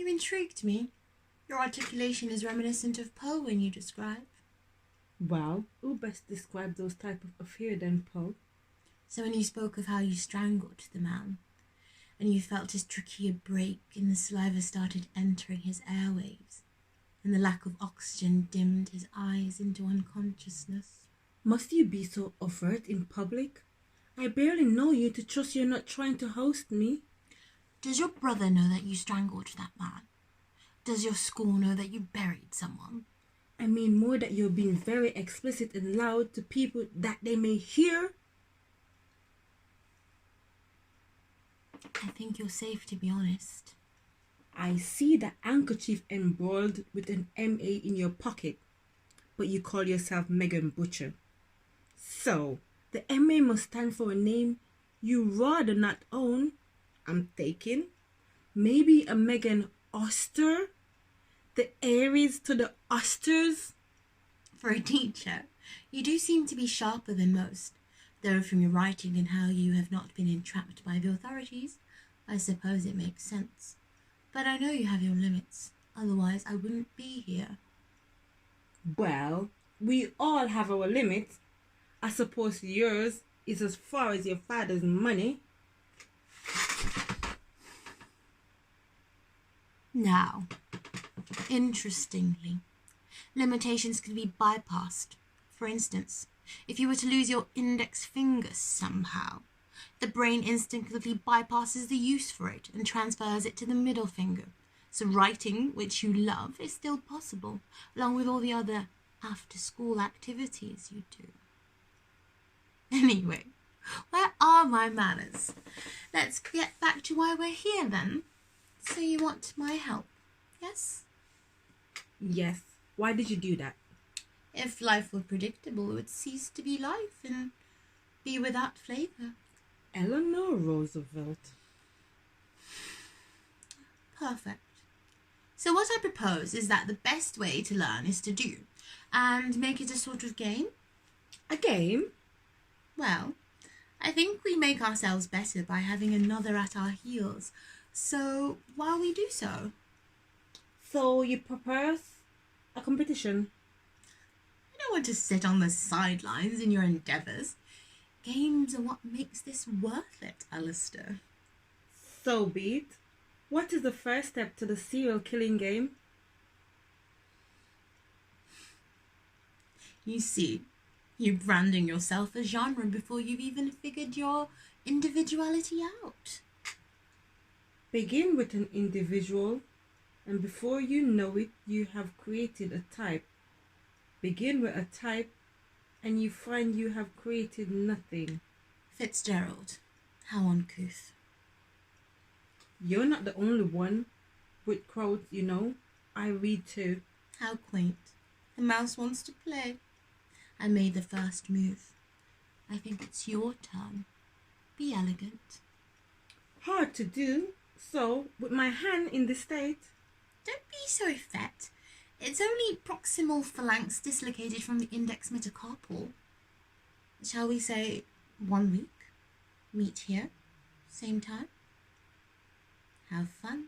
intrigued me. Your articulation is reminiscent of Poe when you describe. Well, who best describe those type of affair than Poe? So when you spoke of how you strangled the man, and you felt his trachea break and the saliva started entering his airwaves, and the lack of oxygen dimmed his eyes into unconsciousness. Must you be so overt in public? I barely know you to trust you're not trying to host me. Does your brother know that you strangled that man? Does your school know that you buried someone? I mean more that you're being very explicit and loud to people that they may hear. I think you're safe, to be honest. I see the handkerchief embroidered with an M.A. in your pocket, but you call yourself Megan Butcher. So, the M.A. must stand for a name you rather not own. I'm thinking maybe a Megan Oster? The Aries to the Osters? For a teacher, you do seem to be sharper than most, though from your writing and how you have not been entrapped by the authorities, I suppose it makes sense. But I know you have your limits, otherwise I wouldn't be here. Well, we all have our limits. I suppose yours is as far as your father's money. Now, interestingly, limitations can be bypassed. For instance, if you were to lose your index finger somehow, the brain instinctively bypasses the use for it and transfers it to the middle finger. So writing, which you love, is still possible, along with all the other after-school activities you do. Anyway, where are my manners? Let's get back to why we're here then. So you want my help, yes? Yes. Why did you do that? If life were predictable, it would cease to be life and be without flavour. Eleanor Roosevelt. Perfect. So what I propose is that the best way to learn is to do, and make it a sort of game. A game? Well, I think we make ourselves better by having another at our heels. So while we do so... So you propose a competition? I don't want to sit on the sidelines in your endeavours. Games are what makes this worth it, Alistair. So be it. What is the first step to the serial killing game? You see, you're branding yourself a genre before you've even figured your individuality out. Begin with an individual, and before you know it, you have created a type. Begin with a type, and you find you have created nothing. Fitzgerald, how uncouth. You're not the only one with crowds, you know. I read too. How quaint. The mouse wants to play. I made the first move. I think it's your turn. Be elegant. Hard to do. So, with my hand in the state... Don't be so effete. It's only proximal phalanx dislocated from the index metacarpal. Shall we say 1 week? Meet here? Same time? Have fun.